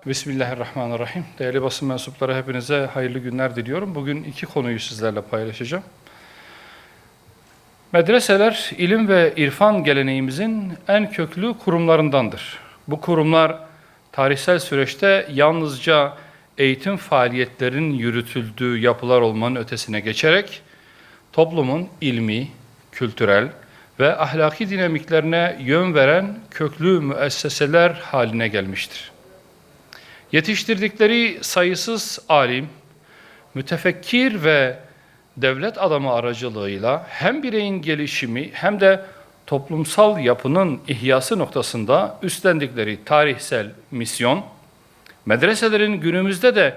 Bismillahirrahmanirrahim. Değerli basın mensupları, hepinize hayırlı günler diliyorum. Bugün iki konuyu sizlerle paylaşacağım. Medreseler, ilim ve irfan geleneğimizin en köklü kurumlarındandır. Bu kurumlar tarihsel süreçte yalnızca eğitim faaliyetlerinin yürütüldüğü yapılar olmanın ötesine geçerek toplumun ilmi, kültürel ve ahlaki dinamiklerine yön veren köklü müesseseler haline gelmiştir. Yetiştirdikleri sayısız alim, mütefekkir ve devlet adamı aracılığıyla hem bireyin gelişimi hem de toplumsal yapının ihyası noktasında üstlendikleri tarihsel misyon, medreselerin günümüzde de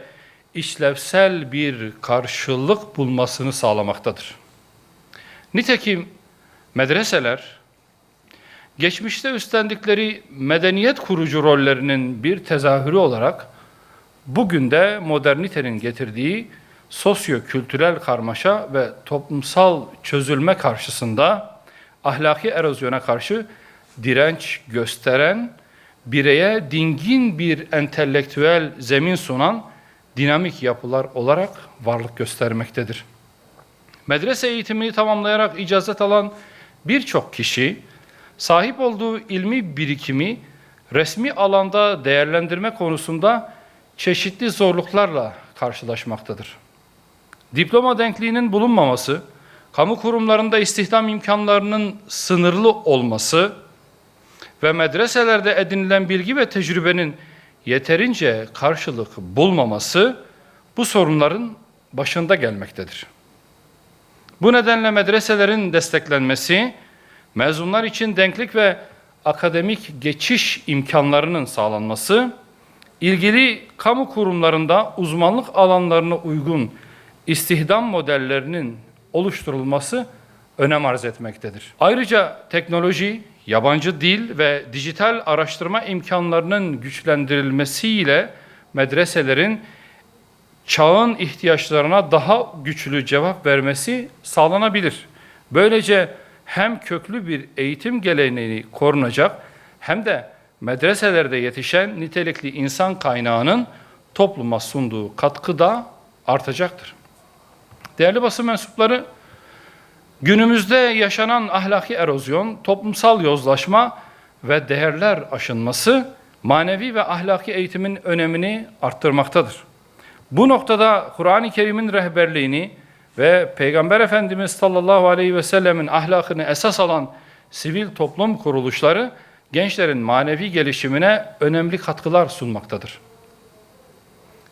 işlevsel bir karşılık bulmasını sağlamaktadır. Nitekim medreseler, geçmişte üstlendikleri medeniyet kurucu rollerinin bir tezahürü olarak bugün de modernitenin getirdiği sosyo-kültürel karmaşa ve toplumsal çözülme karşısında ahlaki erozyona karşı direnç gösteren, bireye dingin bir entelektüel zemin sunan dinamik yapılar olarak varlık göstermektedir. Medrese eğitimini tamamlayarak icazet alan birçok kişi, sahip olduğu ilmi birikimi resmi alanda değerlendirme konusunda çeşitli zorluklarla karşılaşmaktadır. Diploma denkliğinin bulunmaması, kamu kurumlarında istihdam imkanlarının sınırlı olması ve medreselerde edinilen bilgi ve tecrübenin yeterince karşılık bulmaması bu sorunların başında gelmektedir. Bu nedenle medreselerin desteklenmesi, mezunlar için denklik ve akademik geçiş imkanlarının sağlanması, ilgili kamu kurumlarında uzmanlık alanlarına uygun istihdam modellerinin oluşturulması önem arz etmektedir. Ayrıca teknoloji, yabancı dil ve dijital araştırma imkanlarının güçlendirilmesiyle medreselerin çağın ihtiyaçlarına daha güçlü cevap vermesi sağlanabilir. Böylece hem köklü bir eğitim geleneği korunacak hem de medreselerde yetişen nitelikli insan kaynağının topluma sunduğu katkı da artacaktır. Değerli basın mensupları, günümüzde yaşanan ahlaki erozyon, toplumsal yozlaşma ve değerler aşınması manevi ve ahlaki eğitimin önemini arttırmaktadır. Bu noktada Kur'an-ı Kerim'in rehberliğini ve Peygamber Efendimiz sallallahu aleyhi ve sellemin ahlakını esas alan sivil toplum kuruluşları gençlerin manevi gelişimine önemli katkılar sunmaktadır.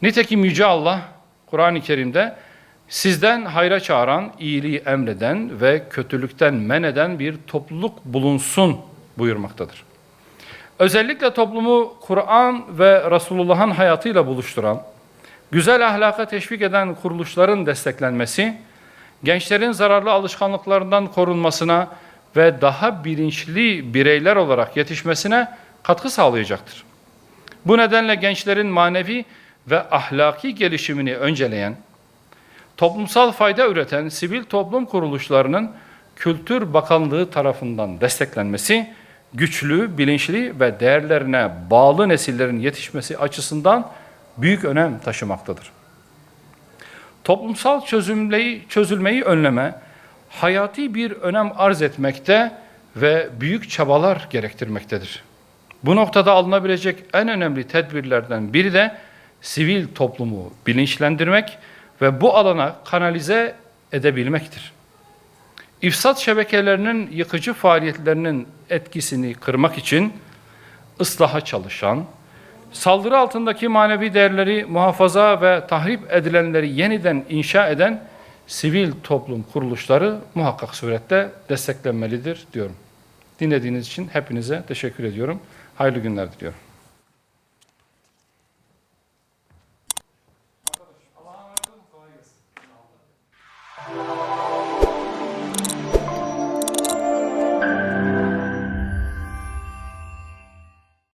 Nitekim Yüce Allah Kur'an-ı Kerim'de sizden hayra çağıran, iyiliği emreden ve kötülükten men eden bir topluluk bulunsun buyurmaktadır. Özellikle toplumu Kur'an ve Resulullah'ın hayatıyla buluşturan, güzel ahlaka teşvik eden kuruluşların desteklenmesi, gençlerin zararlı alışkanlıklarından korunmasına ve daha bilinçli bireyler olarak yetişmesine katkı sağlayacaktır. Bu nedenle gençlerin manevi ve ahlaki gelişimini önceleyen, toplumsal fayda üreten sivil toplum kuruluşlarının Kültür Bakanlığı tarafından desteklenmesi, güçlü, bilinçli ve değerlerine bağlı nesillerin yetişmesi açısından büyük önem taşımaktadır. Toplumsal çözülmeyi önleme, hayati bir önem arz etmekte ve büyük çabalar gerektirmektedir. Bu noktada alınabilecek en önemli tedbirlerden biri de sivil toplumu bilinçlendirmek ve bu alana kanalize edebilmektir. İfsat şebekelerinin yıkıcı faaliyetlerinin etkisini kırmak için ıslaha çalışan, saldırı altındaki manevi değerleri muhafaza ve tahrip edilenleri yeniden inşa eden sivil toplum kuruluşları muhakkak surette desteklenmelidir diyorum. Dinlediğiniz için hepinize teşekkür ediyorum. Hayırlı günler diliyorum.